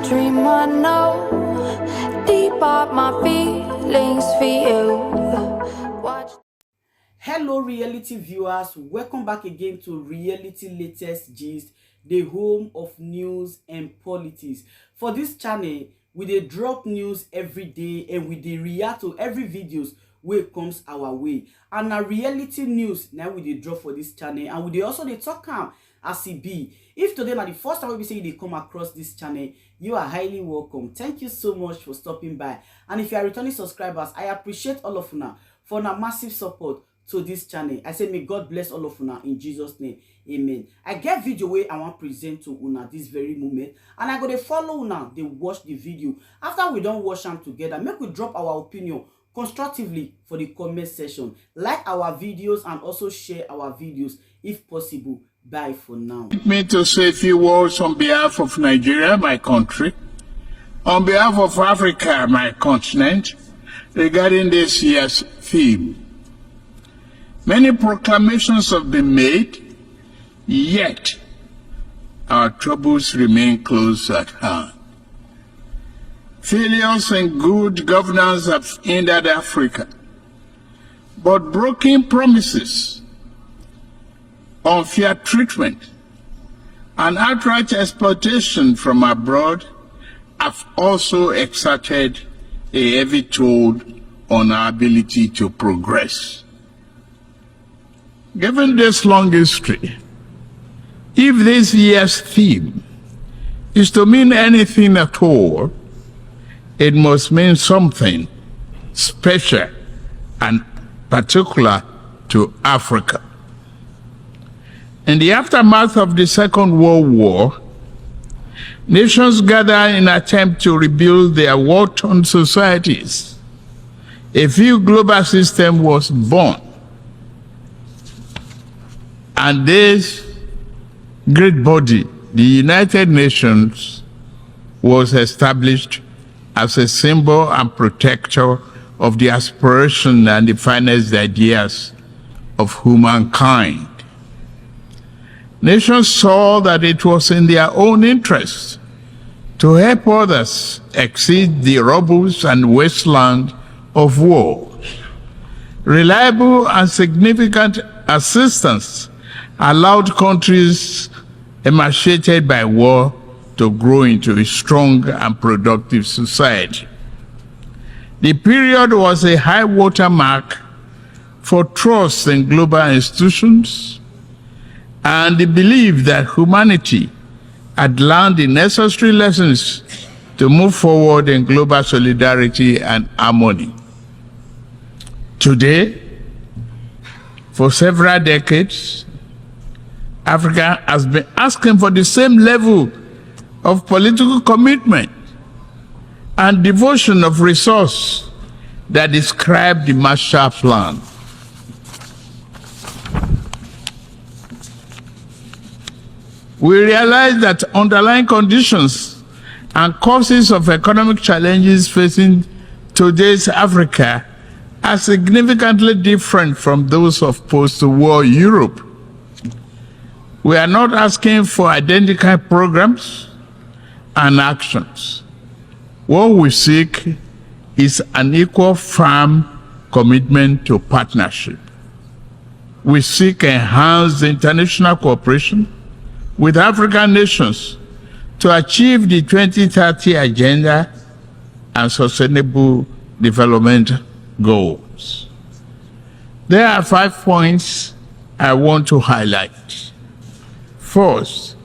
dream I know, deep up my feelings for you. Watch. Hello reality viewers, welcome back again to Reality Latest Gist, the home of news and politics. For this channel, we dey drop news every day and we dey react to every videos wey comes our way. And na reality news now we dey drop for this channel, and we dey also dey talk am as e be. If today na the first time we say you dey come across this channel, you are highly welcome. Thank you so much for stopping by. And if you are returning subscribers, I appreciate all of una for una massive support to this channel. I say may God bless all of una in Jesus name, amen. I get video wey I want present to una this very moment, and I go dey follow una dey watch the video. After we don watch am together, make we drop our opinion constructively for the comment section. Like our videos and also share our videos if possible. Bye for now. Me to say a few words on behalf of Nigeria, my country, on behalf of Africa, my continent, regarding this year's theme. Many proclamations have been made, yet our troubles remain close at hand. Failures in good governance have hindered Africa, but broken promises, unfair treatment, and outright exploitation from abroad have also exerted a heavy toll on our ability to progress. Given this long history, if this year's theme is to mean anything at all, it must mean something special and particular to Africa. In the aftermath of the Second World War, nations gathered in an attempt to rebuild their war-torn societies. A new global system was born, and this great body, the United Nations, was established as a symbol and protector of the aspiration and the finest ideas of humankind. Nations saw that it was in their own interest to help others exceed the rubbles and wasteland of war. Reliable and significant assistance allowed countries emaciated by war to grow into a strong and productive society. The period was a high water mark for trust in global institutions and the belief that humanity had learned the necessary lessons to move forward in global solidarity and harmony. Today, for several decades, Africa has been asking for the same level of political commitment and devotion of resource that described the Marshall Plan. We realize that underlying conditions and causes of economic challenges facing today's Africa are significantly different from those of post-war Europe. We are not asking for identical programs and actions. What we seek is an equal, firm commitment to partnership. We seek enhanced international cooperation with African nations to achieve the 2030 Agenda and Sustainable Development Goals. There are 5 points I want to highlight. First,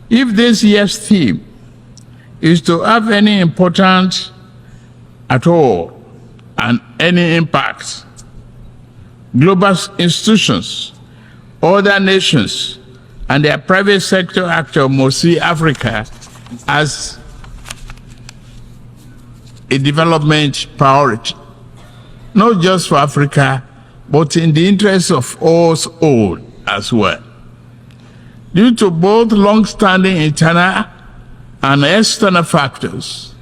if this year's theme is to have any importance at all and any impact, global institutions, other nations, and their private sector actors must see Africa as a development priority, not just for Africa, but in the interest of us all as well. Due to both long-standing internal and external factors,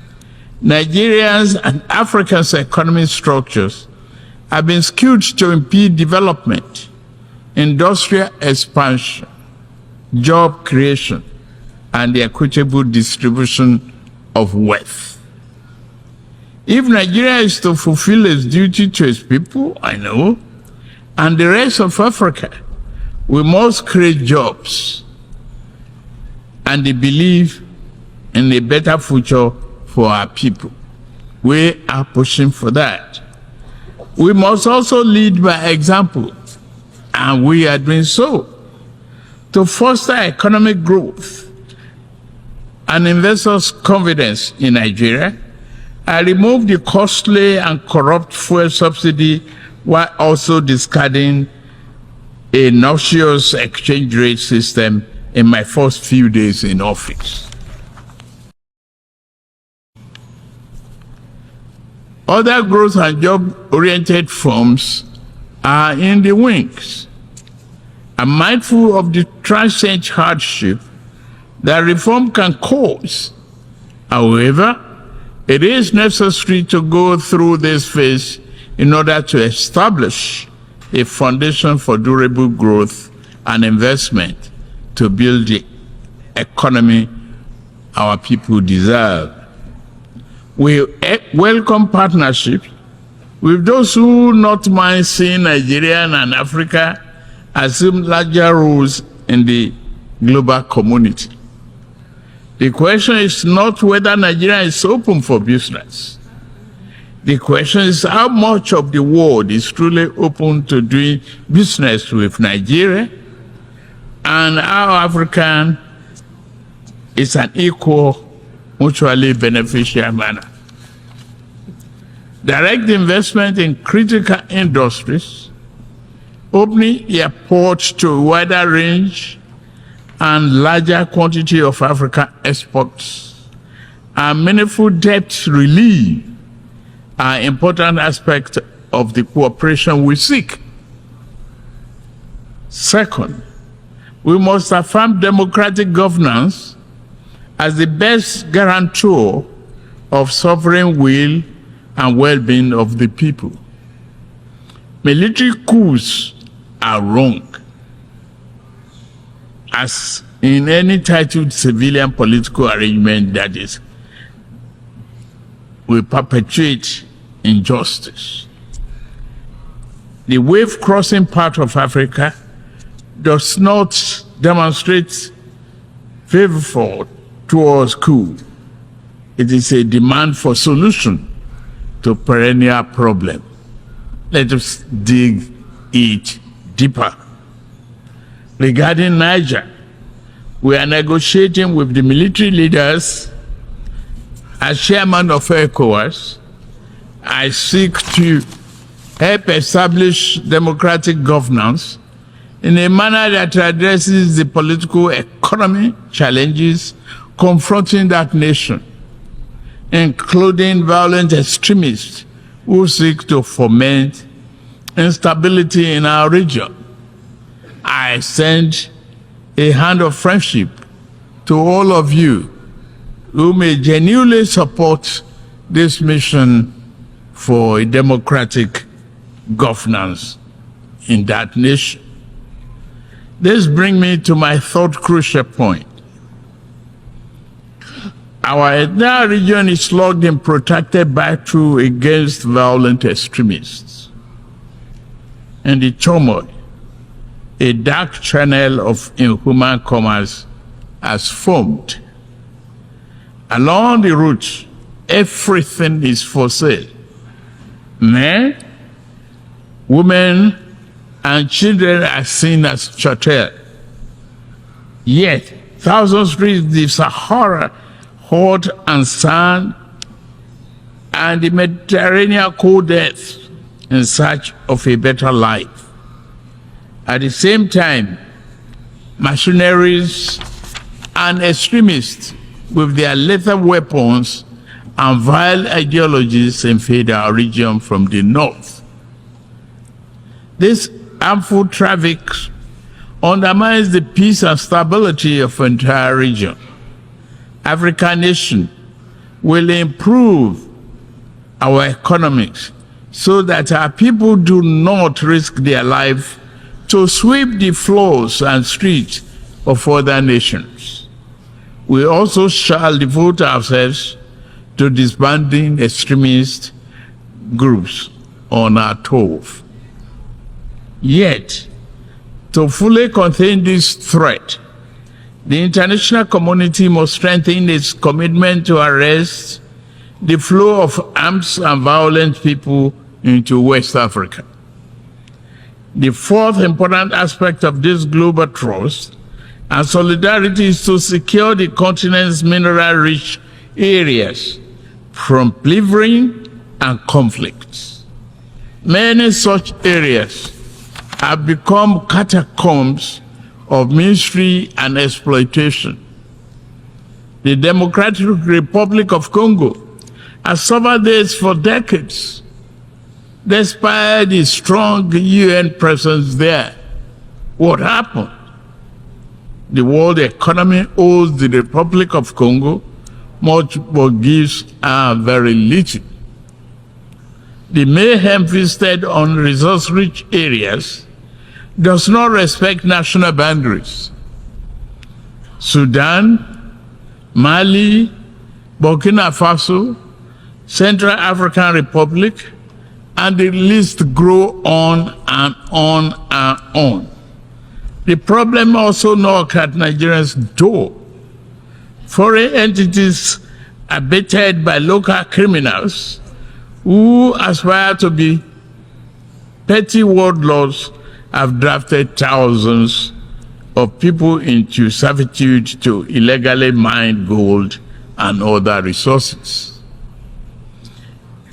Nigerians and Africa's economic structures have been skewed to impede development, industrial expansion, job creation, and the equitable distribution of wealth. If Nigeria is to fulfill its duty to its people, I know, and the rest of Africa, we must create jobs and the belief in a better future for our people. We are pushing for that. We must also lead by example, and we are doing so, to foster economic growth and investors' confidence in Nigeria, and remove the costly and corrupt fuel subsidy while also discarding a noxious exchange rate system in my first few days in office. Other growth and job-oriented firms are in the wings. I'm mindful of the transient hardship that reform can cause. However, it is necessary to go through this phase in order to establish a foundation for durable growth and investment to build the economy our people deserve. We welcome partnerships with those who not mind seeing Nigeria and Africa assume larger roles in the global community. The question is not whether Nigeria is open for business. The question is how much of the world is truly open to doing business with Nigeria, and how African is an equal, mutually beneficial manner. Direct investment in critical industries, opening airports to a wider range and larger quantity of African exports, and meaningful debt relief are important aspects of the cooperation we seek. Second, we must affirm democratic governance as the best guarantor of sovereign will and well-being of the people. Military coups are wrong, as in any titled civilian political arrangement that is, will perpetuate injustice. The wave-crossing part of Africa does not demonstrate favor towards coup. It is a demand for solution to perennial problem. Let us dig it deeper. Regarding Niger, we are negotiating with the military leaders. As chairman of ECOWAS, I seek to help establish democratic governance in a manner that addresses the political economy challenges confronting that nation, including violent extremists who seek to foment instability in our region. I extend a hand of friendship to all of you who may genuinely support this mission for a democratic governance in that nation. This brings me to my third crucial point. Our entire region is locked in protracted battle against violent extremists. And the turmoil, a dark channel of inhuman commerce has formed. Along the route, everything is for sale. Men, women, and children are seen as chattel. Yet, thousands reach the Sahara, hot and sand, and the Mediterranean cold depths in search of a better life. At the same time, mercenaries and extremists with their lethal weapons and vile ideologies invade our region from the north. This harmful traffic undermines the peace and stability of the entire region. African nation will improve our economics so that our people do not risk their life to sweep the floors and streets of other nations. We also shall devote ourselves to disbanding extremist groups on our turf. Yet, to fully contain this threat, the international community must strengthen its commitment to arrest the flow of armed and violent people into West Africa. The fourth important aspect of this global trust and solidarity is to secure the continent's mineral-rich areas from plundering and conflicts. Many such areas have become catacombs of misery and exploitation. The Democratic Republic of Congo has suffered this for decades. Despite the strong UN presence there, what happened? The world economy owes the Republic of Congo much but gives her very little. The mayhem visited on resource-rich areas does not respect national boundaries. Sudan, Mali, Burkina Faso, Central African Republic, and the list grow on and on and on. The problem also knocks at Nigeria's door. Foreign entities are baited by local criminals who aspire to be petty warlords have drafted thousands of people into servitude to illegally mine gold and other resources.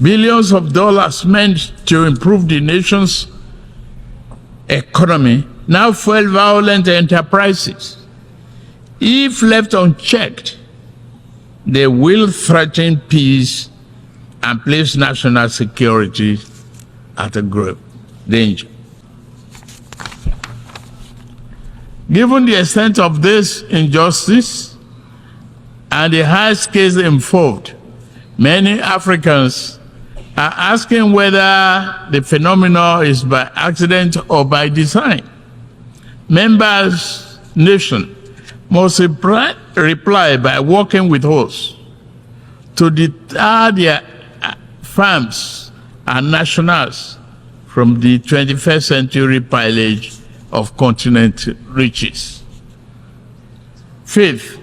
Billions of dollars meant to improve the nation's economy now fuel violent enterprises. If left unchecked, they will threaten peace and place national security at a grave danger. Given the extent of this injustice and the high scales involved, many Africans are asking whether the phenomenon is by accident or by design. Members' nation must reply by working with us to deter their farms and nationals from the 21st century pillage of continent riches. Fifth,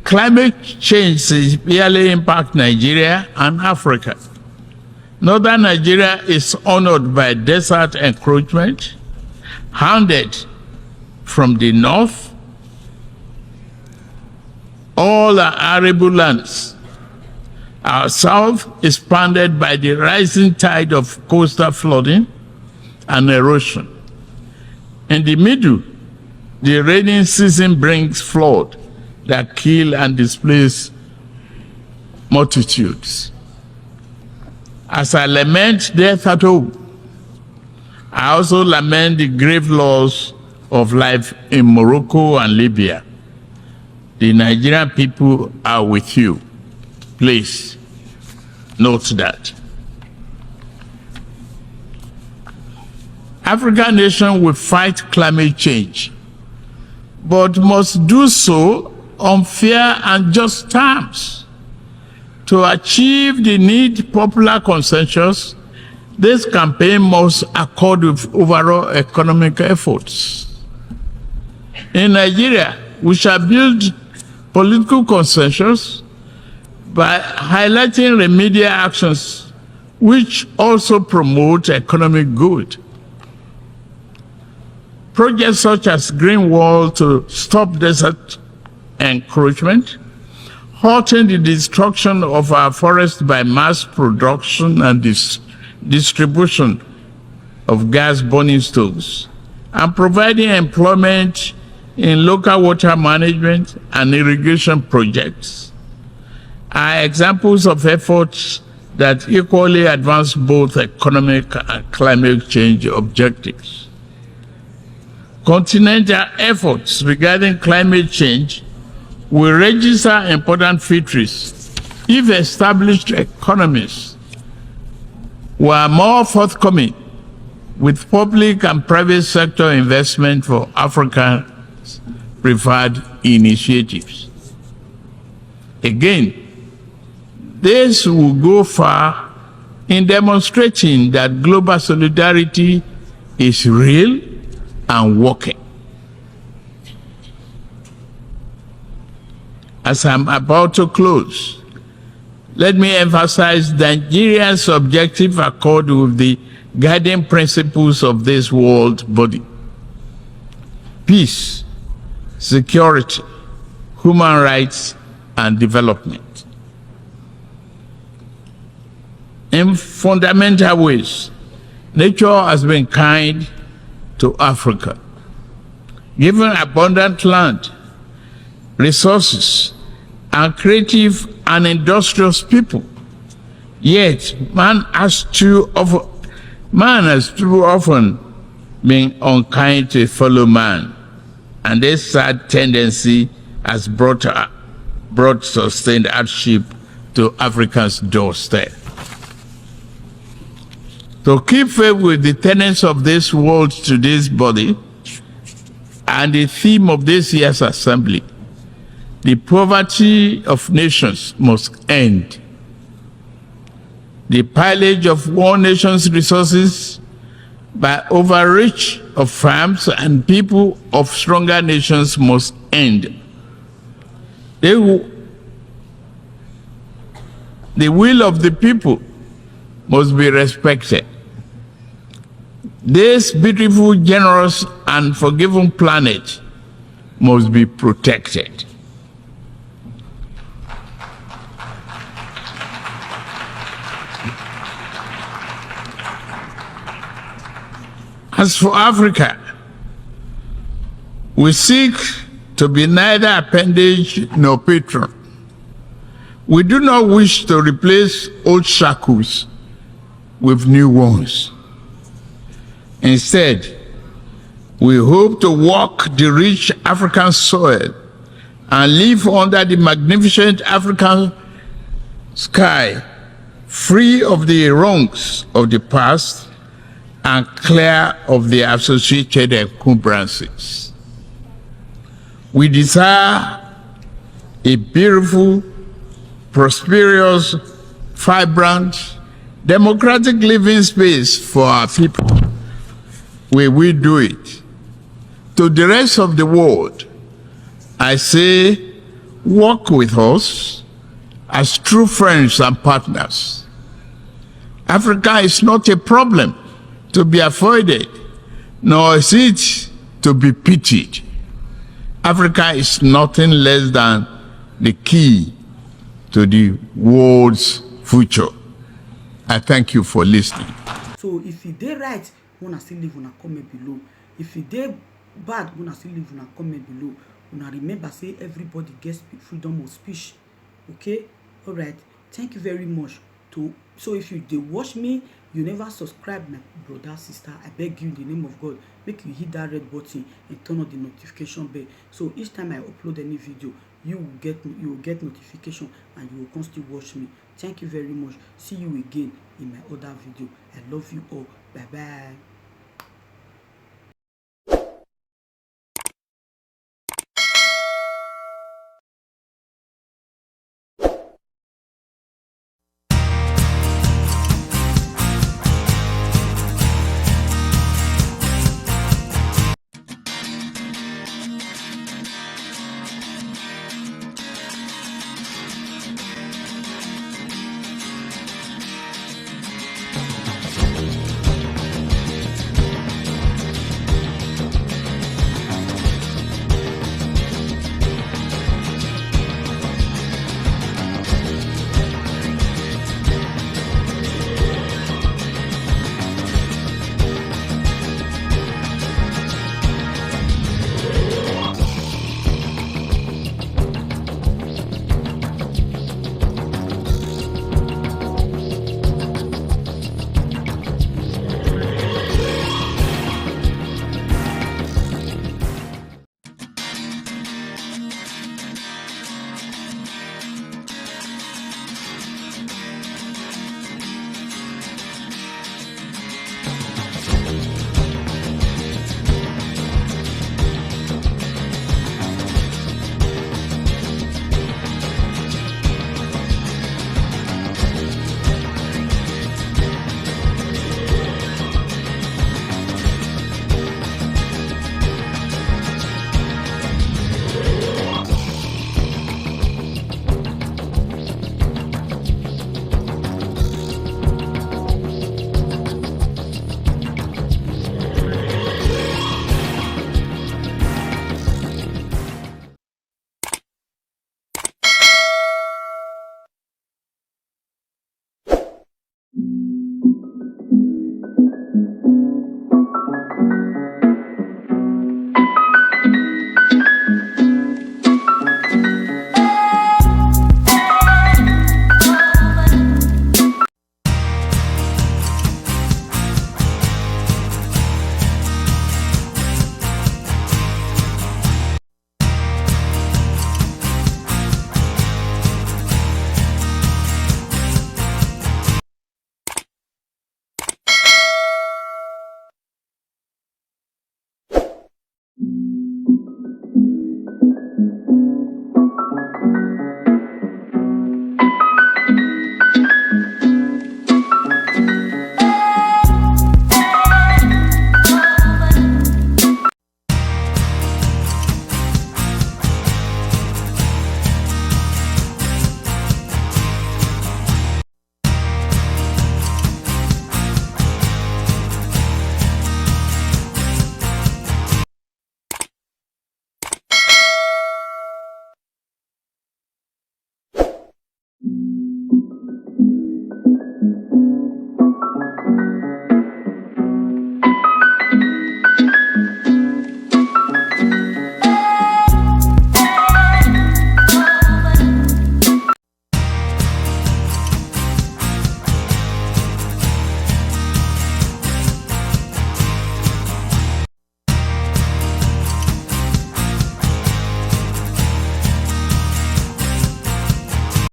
climate change severely impacts Nigeria and Africa. Northern Nigeria is honored by desert encroachment, hounded from the north. All are arable lands. Our south is pounded by the rising tide of coastal flooding and erosion. In the middle, the rainy season brings flood that kill and displace multitudes. As I lament death at home, I also lament the grave loss of life in Morocco and Libya. The Nigerian people are with you. Please note that. African nations will fight climate change, but must do so on fair and just terms. To achieve the need popular consensus, this campaign must accord with overall economic efforts. In Nigeria, we shall build political consensus by highlighting remedial actions which also promote economic good. Projects such as Green Wall to stop desert encroachment, halting the destruction of our forests by mass production and distribution of gas burning stoves, and providing employment in local water management and irrigation projects are examples of efforts that equally advance both economic and climate change objectives. Continental efforts regarding climate change will register important victories if established economies were more forthcoming with public and private sector investment for Africa's preferred initiatives. Again, This will go far in demonstrating that global solidarity is real and working. As I'm about to close, let me emphasize Nigerians' objective accord with the guiding principles of this world body: peace, security, human rights, and development. In fundamental ways, nature has been kind to Africa, given abundant land, resources, and creative and industrious people. Yet, man has too often been unkind to a fellow man, and this sad tendency has brought sustained hardship to Africa's doorstep. To keep faith with the tenets of this world to this body and the theme of this year's assembly, the poverty of nations must end. The pillage of one nation's resources by overreach of farms and people of stronger nations must end. The will of the people must be respected. This beautiful, generous, and forgiving planet must be protected. As for Africa, we seek to be neither appendage nor patron. We do not wish to replace old shackles with new ones. Instead, we hope to walk the rich African soil and live under the magnificent African sky, free of the wrongs of the past and clear of the associated encumbrances. We desire a beautiful, prosperous, vibrant, democratic living space for our people, where we do it. To the rest of the world, I say, work with us as true friends and partners. Africa is not a problem to be avoided, nor is it to be pitied. Africa is nothing less than the key to the world's future. I thank you for listening. So if you did right, wanna still leave una comment below. If you did bad, wanna still leave una comment below. Una remember, say everybody gets freedom of speech. Okay? Alright. Thank you very much. So if you did watch me, you never subscribe, my brother, sister, I beg you in the name of God, make you hit that red button and turn on the notification bell. So each time I upload any video, you will get notification and you will constantly watch me. Thank you very much. See you again in my other video. I love you all. Bye bye.